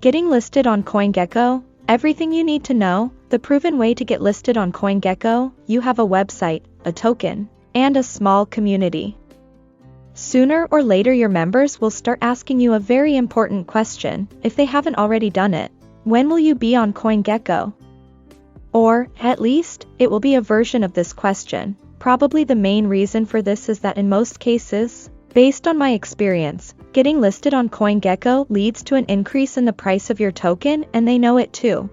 Getting listed on CoinGecko, everything you need to know, the proven way to get listed on CoinGecko. You have a website, a token, and a small community. Sooner or later your members will start asking you a very important question, if they haven't already done it. When will you be on CoinGecko? Or, at least, it will be a version of this question. Probably the main reason for this is that in most cases, based on my experience, getting listed on CoinGecko leads to an increase in the price of your token, and they know it too.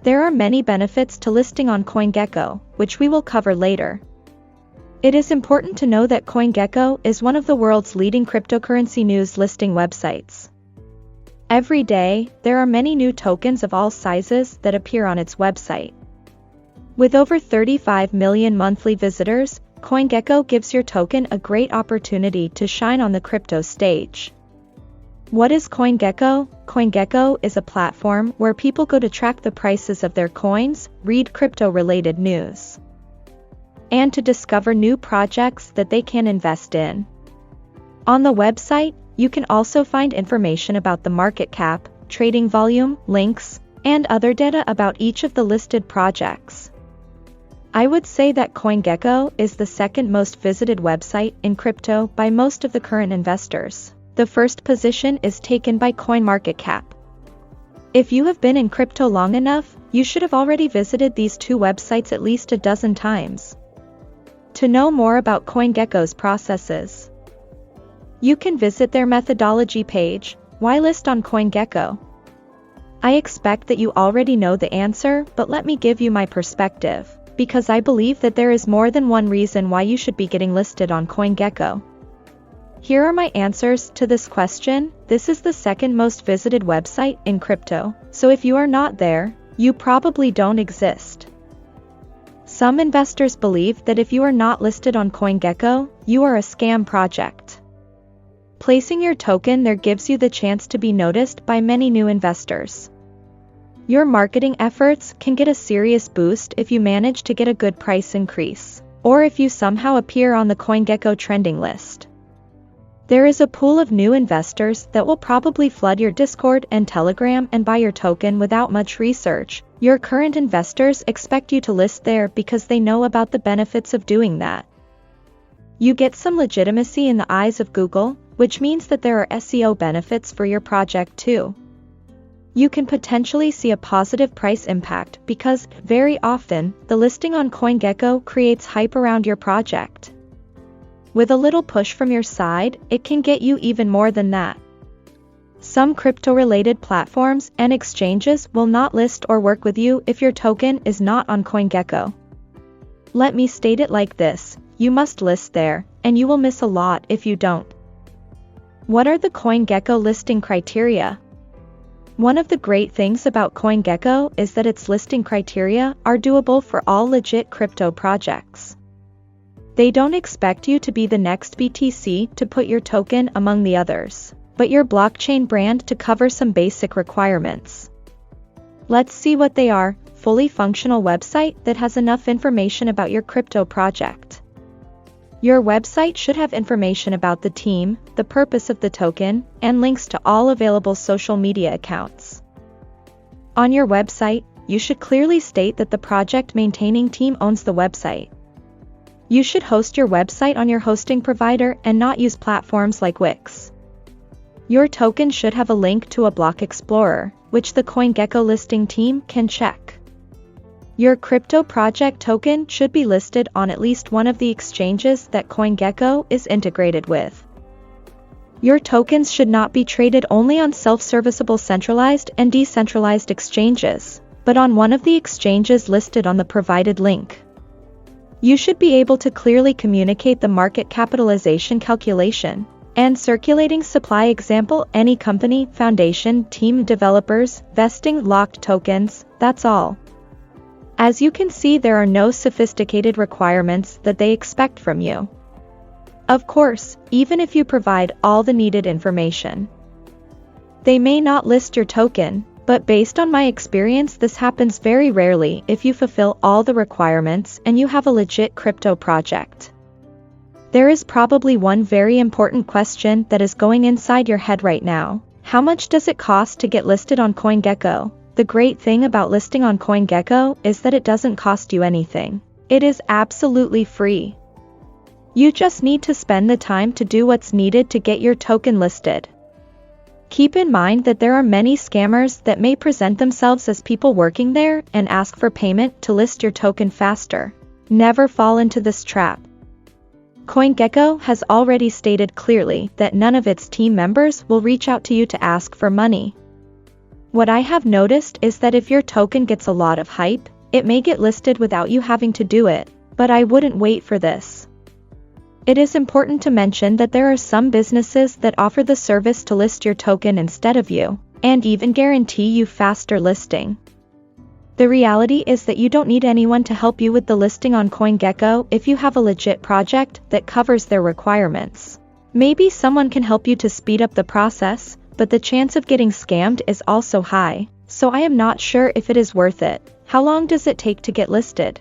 There are many benefits to listing on CoinGecko, which we will cover later. It is important to know that CoinGecko is one of the world's leading cryptocurrency news listing websites. Every day, there are many new tokens of all sizes that appear on its website. With over 35 million monthly visitors, CoinGecko gives your token a great opportunity to shine on the crypto stage. What is CoinGecko? CoinGecko is a platform where people go to track the prices of their coins, read crypto-related news, and to discover new projects that they can invest in. On the website, you can also find information about the market cap, trading volume, links, and other data about each of the listed projects. I would say that CoinGecko is the second most visited website in crypto by most of the current investors. The first position is taken by CoinMarketCap. If you have been in crypto long enough, you should have already visited these two websites at least a dozen times. To know more about CoinGecko's processes, you can visit their methodology page, Why List on CoinGecko? I expect that you already know the answer, but let me give you my perspective, because I believe that there is more than one reason why you should be getting listed on CoinGecko. Here are my answers to this question. This is the second most visited website in crypto, so if you are not there, you probably don't exist. Some investors believe that if you are not listed on CoinGecko, you are a scam project. Placing your token there gives you the chance to be noticed by many new investors. Your marketing efforts can get a serious boost if you manage to get a good price increase, or if you somehow appear on the CoinGecko trending list. There is a pool of new investors that will probably flood your Discord and Telegram and buy your token without much research. Your current investors expect you to list there because they know about the benefits of doing that. You get some legitimacy in the eyes of Google, which means that there are SEO benefits for your project too. You can potentially see a positive price impact because, very often, the listing on CoinGecko creates hype around your project. With a little push from your side, it can get you even more than that. Some crypto-related platforms and exchanges will not list or work with you if your token is not on CoinGecko. Let me state it like this: you must list there, and you will miss a lot if you don't. What are the CoinGecko listing criteria? One of the great things about CoinGecko is that its listing criteria are doable for all legit crypto projects. They don't expect you to be the next BTC to put your token among the others, but your blockchain brand to cover some basic requirements. Let's see what they are. Fully functional website that has enough information about your crypto project. Your website should have information about the team, the purpose of the token, and links to all available social media accounts. On your website, you should clearly state that the project maintaining team owns the website. You should host your website on your hosting provider and not use platforms like Wix. Your token should have a link to a block explorer, which the CoinGecko listing team can check. Your crypto project token should be listed on at least one of the exchanges that CoinGecko is integrated with. Your tokens should not be traded only on self-serviceable centralized and decentralized exchanges, but on one of the exchanges listed on the provided link. You should be able to clearly communicate the market capitalization calculation and circulating supply. Example: any company, foundation, team, developers, vesting, locked tokens, that's all. As you can see, there are no sophisticated requirements that they expect from you. Of course, even if you provide all the needed information, they may not list your token, but based on my experience, this happens very rarely if you fulfill all the requirements and you have a legit crypto project. There is probably one very important question that is going inside your head right now. How much does it cost to get listed on CoinGecko? The great thing about listing on CoinGecko is that it doesn't cost you anything. It is absolutely free. You just need to spend the time to do what's needed to get your token listed. Keep in mind that there are many scammers that may present themselves as people working there and ask for payment to list your token faster. Never fall into this trap. CoinGecko has already stated clearly that none of its team members will reach out to you to ask for money. What I have noticed is that if your token gets a lot of hype, it may get listed without you having to do it, but I wouldn't wait for this. It is important to mention that there are some businesses that offer the service to list your token instead of you, and even guarantee you faster listing. The reality is that you don't need anyone to help you with the listing on CoinGecko if you have a legit project that covers their requirements. Maybe someone can help you to speed up the process, but the chance of getting scammed is also high, so I am not sure if it is worth it. How long does it take to get listed?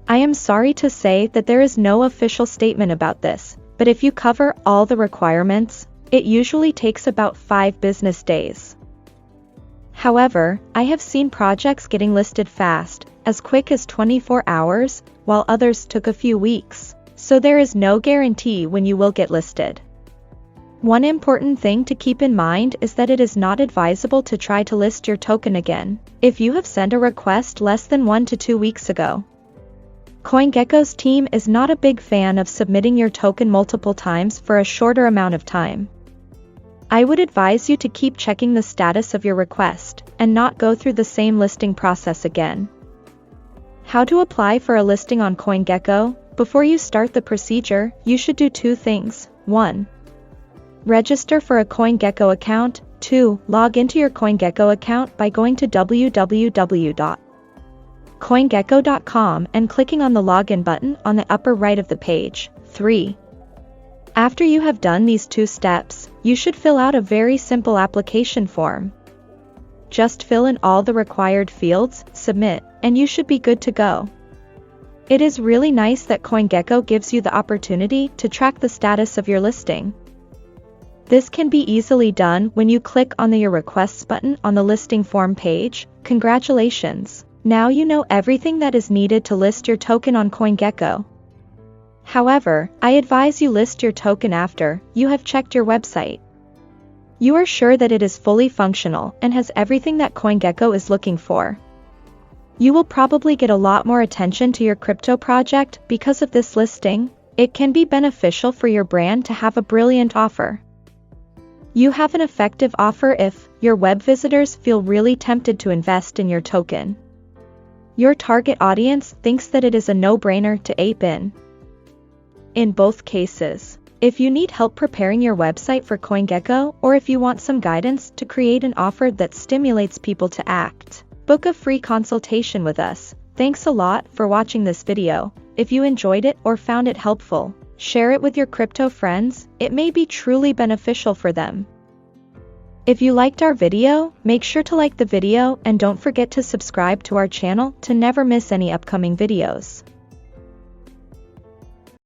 I am sorry to say that there is no official statement about this, but if you cover all the requirements, it usually takes about 5 business days. However, I have seen projects getting listed fast, as quick as 24 hours, while others took a few weeks, so there is no guarantee when you will get listed. One important thing to keep in mind is that it is not advisable to try to list your token again if you have sent a request less than 1 to 2 weeks ago. CoinGecko's team is not a big fan of submitting your token multiple times for a shorter amount of time. I would advise you to keep checking the status of your request and not go through the same listing process again. How to apply for a listing on CoinGecko? Before you start the procedure, you should do 2 things. 1. Register for a CoinGecko account. 2. Log into your CoinGecko account by going to www.coingecko.com and clicking on the login button on the upper right of the page. 3. After you have done these 2 steps, you should fill out a very simple application form. Just fill in all the required fields, submit, and you should be good to go. It is really nice that CoinGecko gives you the opportunity to track the status of your listing. This can be easily done when you click on the Your Requests button on the listing form page. Congratulations! Now you know everything that is needed to list your token on CoinGecko. However, I advise you list your token after you have checked your website. You are sure that it is fully functional and has everything that CoinGecko is looking for. You will probably get a lot more attention to your crypto project because of this listing. It can be beneficial for your brand to have a brilliant offer. You have an effective offer if your web visitors feel really tempted to invest in your token. Your target audience thinks that it is a no-brainer to ape in. In both cases, if you need help preparing your website for CoinGecko or if you want some guidance to create an offer that stimulates people to act, book a free consultation with us. Thanks a lot for watching this video. If you enjoyed it or found it helpful, share it with your crypto friends. It may be truly beneficial for them. If you liked our video, make sure to like the video and don't forget to subscribe to our channel to never miss any upcoming videos.